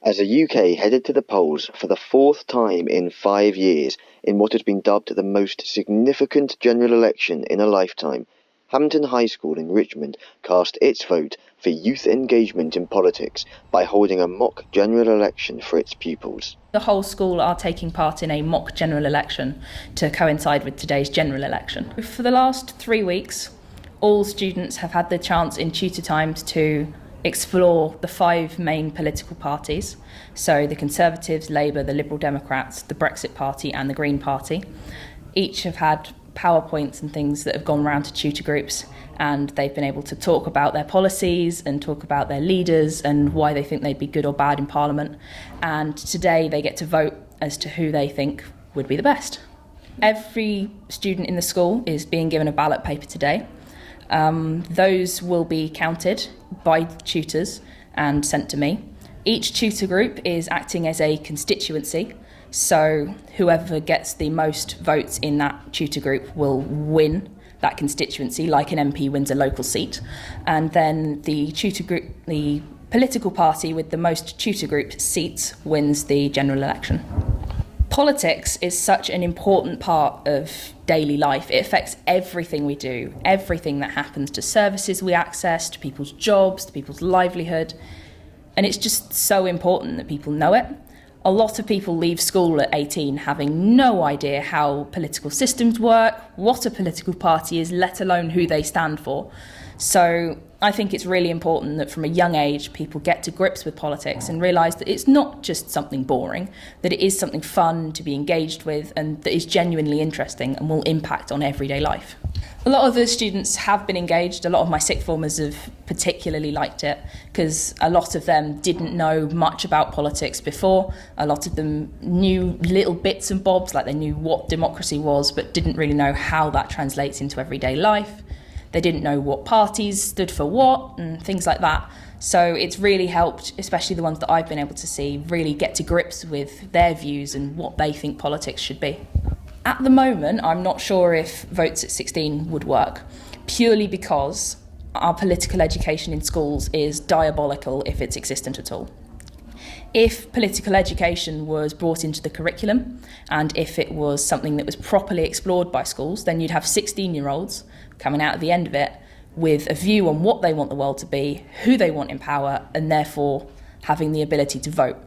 As the UK headed to the polls for the fourth time in 5 years in what has been dubbed the most significant general election in a lifetime, Hampton High School in Richmond cast its vote for youth engagement in politics by holding a mock general election for its pupils. The whole school are taking part in a mock general election to coincide with today's general election. For the last 3 weeks, all students have had the chance in tutor times to explore the 5 main political parties, so the Conservatives, Labour, the Liberal Democrats, the Brexit Party and the Green Party. Each have had PowerPoints and things that have gone round to tutor groups, and they've been able to talk about their policies and talk about their leaders and why they think they'd be good or bad in Parliament. And today they get to vote as to who they think would be the best. Every student in the school is being given a ballot paper today. Those will be counted by tutors and sent to me. Each tutor group is acting as a constituency, so whoever gets the most votes in that tutor group will win that constituency, like an MP wins a local seat. And then the tutor group, the political party with the most tutor group seats, wins the general election. Politics is such an important part of daily life. It affects everything we do, everything that happens to services we access, to people's jobs, to people's livelihood. And it's just so important that people know it. A lot of people leave school at 18 having no idea how political systems work, what a political party is, let alone who they stand for. So I think it's really important that from a young age people get to grips with politics and realise that it's not just something boring, that it is something fun to be engaged with and that is genuinely interesting and will impact on everyday life. A lot of the students have been engaged. A lot of my sixth formers have particularly liked it because a lot of them didn't know much about politics before. A lot of them knew little bits and bobs, like they knew what democracy was, but didn't really know how that translates into everyday life. They didn't know what parties stood for what and things like that. So it's really helped, especially the ones that I've been able to see, really get to grips with their views and what they think politics should be. At the moment, I'm not sure if votes at 16 would work, purely because our political education in schools is diabolical if it's existent at all. If political education was brought into the curriculum and if it was something that was properly explored by schools, then you'd have 16-year-olds coming out at the end of it with a view on what they want the world to be, who they want in power, and therefore having the ability to vote.